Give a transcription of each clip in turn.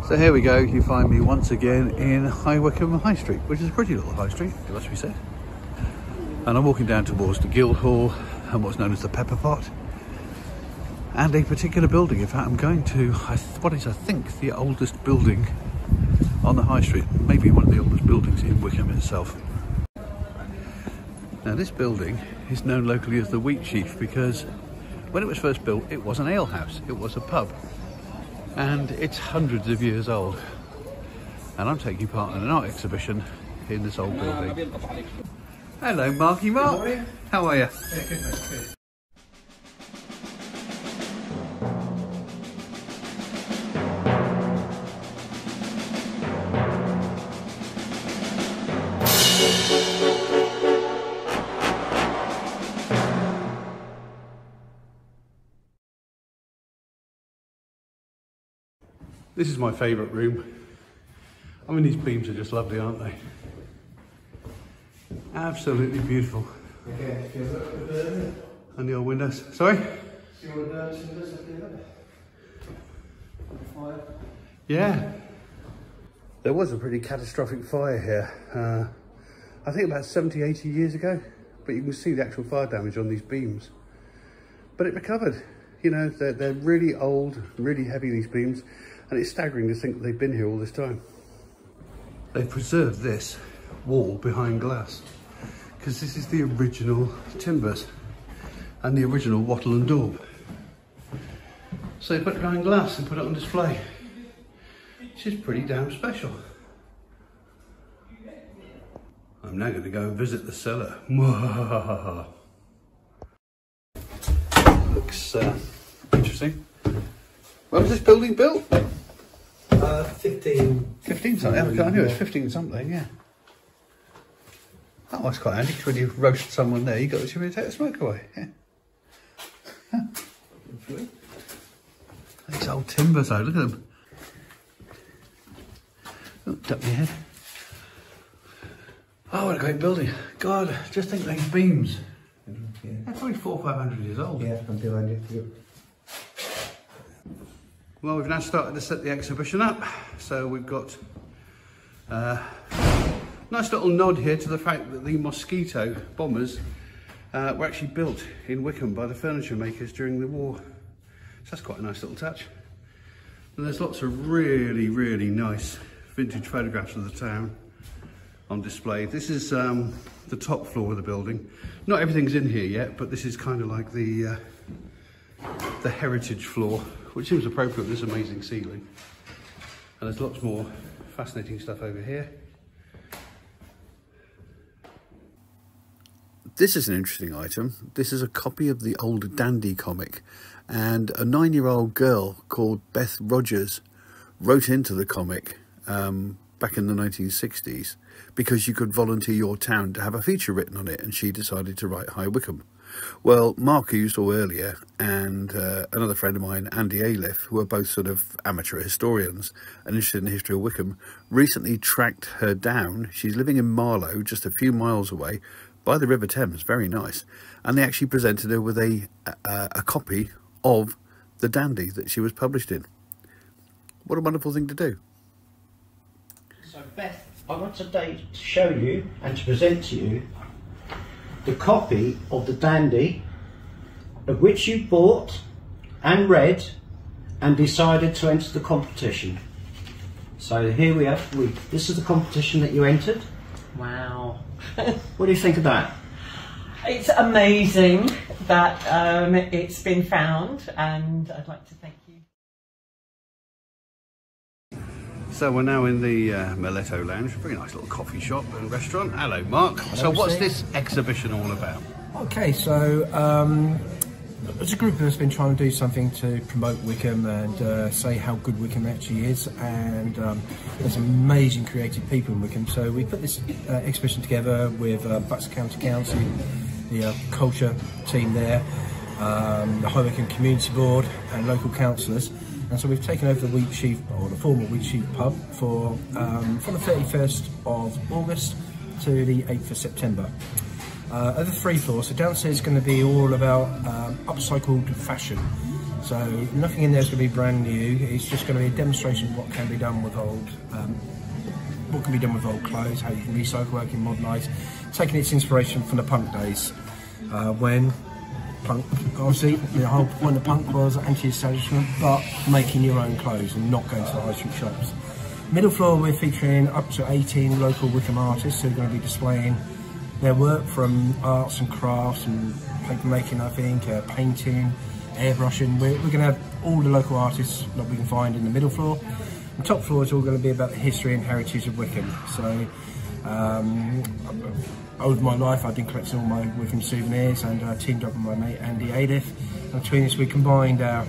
So here we go, you find me once again in High Wycombe High Street, which is a pretty little high street, it must be said. And I'm walking down towards the Guildhall and what's known as the Pepper Pot. And a particular building. In fact, I'm going to what is, I think, the oldest building on the high street. Maybe one of the oldest buildings in Wycombe itself. Now this building is known locally as the Wheatsheaf because when it was first built, it was an alehouse, it was a pub. And it's hundreds of years old. And I'm taking part in an art exhibition in this old building. Hello, Marky Mark. How are you? Yeah, good, mate. Good. This is my favourite room. I mean, these beams are just lovely, aren't they? Absolutely beautiful. Okay, feels like a bit. And the old windows. Sorry? See all the cinders up there? Fire. Yeah. There was a pretty catastrophic fire here. I think about 70, 80 years ago. But you can see the actual fire damage on these beams. But it recovered. You know, they're really old, really heavy, these beams. And it's staggering to think that they've been here all this time. They've preserved this wall behind glass because this is the original timbers and the original wattle and daub. So they put it behind glass and put it on display, which is pretty damn special. I'm now going to go and visit the cellar. Looks interesting. When was this building built? 15 something. I knew it was 15 something, yeah. That was quite handy because when you roast someone there, you got to take the smoke away. Yeah. These old timbers though, look at them. Oh, duck your head. Oh, what a great building. God, just think these beams. Yeah. They're probably 400 or 500 years old. Yeah, I'm behind you. Well, we've now started to set the exhibition up, so we've got a nice little nod here to the fact that the Mosquito bombers were actually built in Wycombe by the furniture makers during the war. So that's quite a nice little touch. And there's lots of really, really nice vintage photographs of the town on display. This is the top floor of the building. Not everything's in here yet, but this is kind of like the heritage floor, which seems appropriate with this amazing ceiling. And there's lots more fascinating stuff over here. This is an interesting item. This is a copy of the old Dandy comic, and a 9-year-old girl called Beth Rogers wrote into the comic back in the 1960s because you could volunteer your town to have a feature written on it, and she decided to write High Wycombe. Well, Mark, who you saw earlier, and another friend of mine, Andy Aliff, who are both sort of amateur historians and interested in the history of Wycombe, recently tracked her down. She's living in Marlow, just a few miles away, by the River Thames, very nice. And they actually presented her with a copy of the Dandy that she was published in. What a wonderful thing to do. So Beth, I want today to show you and to present to you the copy of the Dandy of which you bought and read and decided to enter the competition. So here we are. This is the competition that you entered. Wow. What do you think of that? It's amazing that it's been found, and I'd like to thank you. So we're now in the Miletto Lounge, a very nice little coffee shop and restaurant. Hello, Mark. Hello, so what's Steve. this exhibition all about? Okay, so as a group of us been trying to do something to promote Wycombe and say how good Wycombe actually is, and there's amazing creative people in Wycombe. So we put this exhibition together with Bucks County Council, the culture team there, the High Wycombe Community Board and local councillors. And so we've taken over the Wheatsheaf, or the former Wheatsheaf pub, for from the 31st of August to the 8th of September. Over 3 floors, so downstairs is going to be all about upcycled fashion. So nothing in there is going to be brand new. It's just going to be a demonstration of what can be done with old clothes, how you can recycle work in modernise, taking its inspiration from the punk days, when punk, obviously the whole point of punk was anti-establishment, but making your own clothes and not going to the high street shops. Middle floor, we're featuring up to 18 local Wycombe artists who are going to be displaying their work, from arts and crafts and paper making, I think, painting, airbrushing. We're going to have all the local artists that we can find in the middle floor. The top floor is all going to be about the history and heritage of Wycombe. So over my life I've been collecting all my Wycombe souvenirs, and teamed up with my mate Andy Adif. And between us we combined our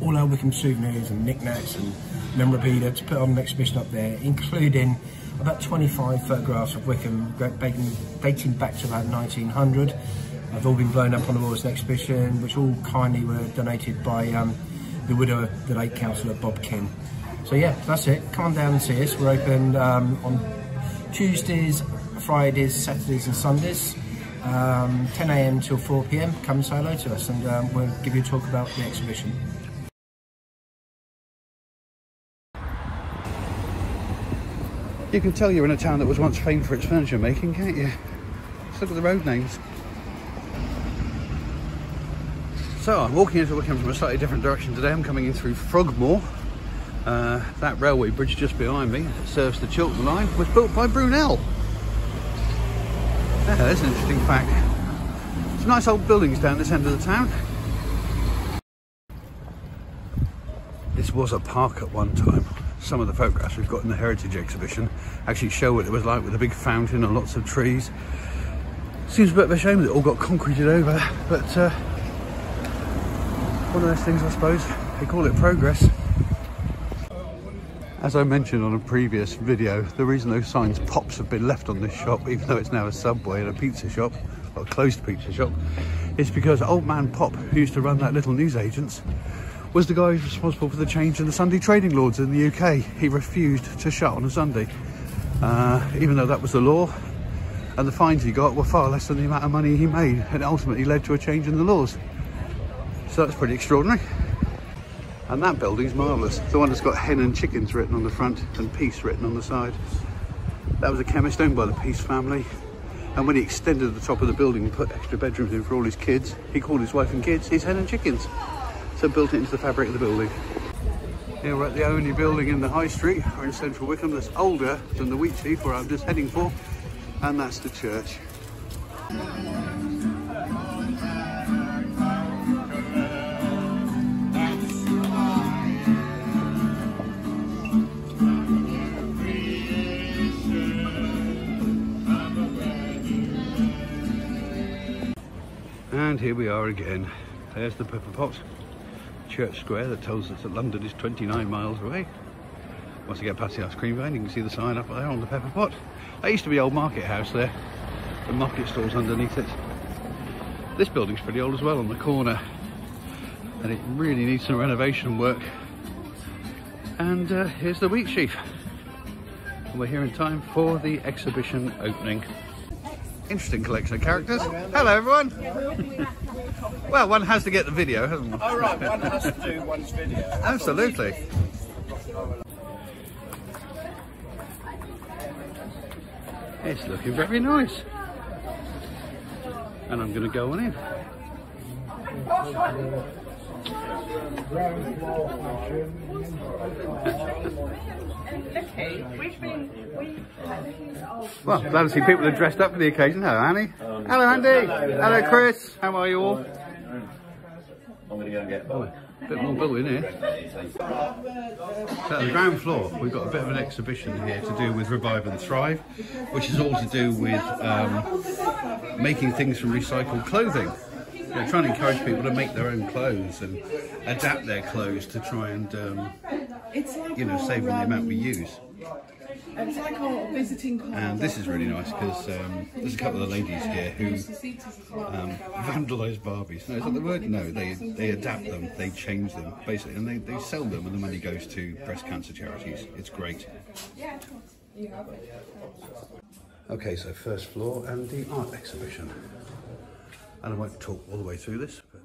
all our Wycombe souvenirs and knickknacks and memorabilia to put on an exhibition up there, including about 25 photographs of Wycombe dating back to about 1900. They've all been blown up on the walls of the exhibition, which all kindly were donated by the widow of the late councillor Bob King. So yeah, that's it. Come on down and see us. We're open on Tuesdays, Fridays, Saturdays and Sundays, 10 AM till 4 PM. Come and say hello to us, and we'll give you a talk about the exhibition. You can tell you're in a town that was once famed for its furniture making, can't you? Just look at the road names. So I'm walking into Wycombe from a slightly different direction today. I'm coming in through Frogmore. That railway bridge just behind me that serves the Chiltern line was built by Brunel. Yeah, that's an interesting fact. Some nice old buildings down this end of the town. This was a park at one time. Some of the photographs we've got in the Heritage exhibition actually show what it was like, with a big fountain and lots of trees. Seems a bit of a shame that it all got concreted over, but one of those things, I suppose. They call it progress. As I mentioned on a previous video, the reason those signs Pops have been left on this shop, even though it's now a Subway and a pizza shop, or a closed pizza shop, is because old man Pop, who used to run that little newsagents, was the guy responsible for the change in the Sunday trading laws in the UK. He refused to shut on a Sunday, even though that was the law, and the fines he got were far less than the amount of money he made, and it ultimately led to a change in the laws. So that's pretty extraordinary. And that building's marvellous. The one that's got hen and chickens written on the front and peace written on the side. That was a chemist owned by the Peace family, and when he extended the top of the building and put extra bedrooms in for all his kids, he called his wife and kids his hen and chickens. So built it into the fabric of the building. Here we're at the only building in the high street, or in central Wycombe, that's older than the Wheatsheaf, where I'm just heading for, and that's the church. And here we are again. There's the pepper pot. Church Square that tells us that London is 29 miles away. Once you get past the ice cream van, you can see the sign up there on the pepper pot. That used to be Old Market House there. The market stalls underneath it. This building's pretty old as well, on the corner, and it really needs some renovation work. And here's the Wheatsheaf. And we're here in time for the exhibition opening. Interesting collection of characters. Hello everyone! Well, one has to get the video, hasn't one? Oh right, one has to do one's video. Absolutely. It's looking very nice. And I'm going to go on in. Well, glad to see people are dressed up for the occasion. Hello Annie. Hello Andy. Hello Chris. How are you all? I'm going to go and get a bit more building here. So at the ground floor we've got a bit of an exhibition here to do with Revive and Thrive, which is all to do with making things from recycled clothing. You know, trying to encourage people to make their own clothes and adapt their clothes to try and you know, save on the amount we use. It's like our visiting card. And this is really nice because there's a couple of the ladies here who vandalise Barbies. No, is that the word? No, they adapt them, they change them, basically, and they sell them, and the money goes to breast cancer charities. It's great. Okay, so first floor and the art exhibition. And I won't talk all the way through this, but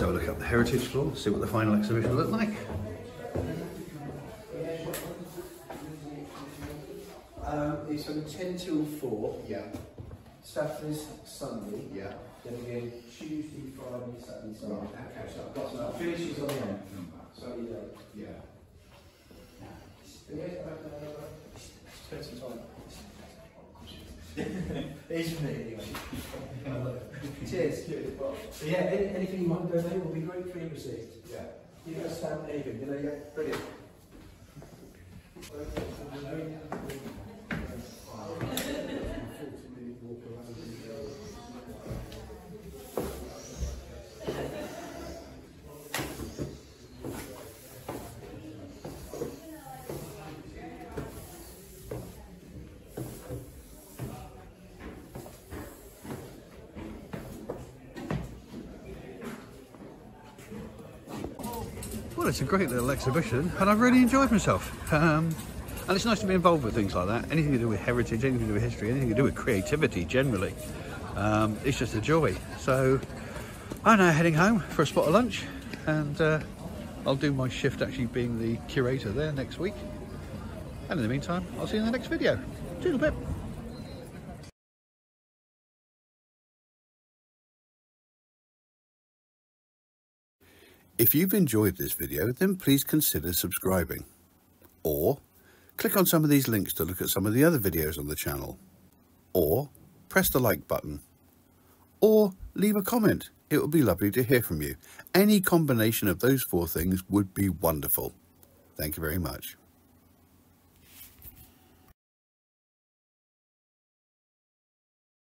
have a look up the heritage floor, see what the final exhibition will look like. It's from 10 till 4. Yeah. Saturdays, Sunday. Yeah. Then again, Tuesday, Friday, Saturday, Sunday. Okay, so I've got So it finishes on the end. Sunday day. Yeah. Spend some time. It's me anyway. Cheers. So yeah, anything you might donate will be gratefully received. Yeah. You can stamp anything, you know, yeah, brilliant. Well, it's a great little exhibition and I've really enjoyed myself. And it's nice to be involved with things like that. Anything to do with heritage, anything to do with history, anything to do with creativity generally. It's just a joy. So I'm now heading home for a spot of lunch, and I'll do my shift actually being the curator there next week. And in the meantime, I'll see you in the next video. Toodle bit. If you've enjoyed this video, then please consider subscribing. Or click on some of these links to look at some of the other videos on the channel. Or press the like button. Or leave a comment. It would be lovely to hear from you. Any combination of those 4 things would be wonderful. Thank you very much.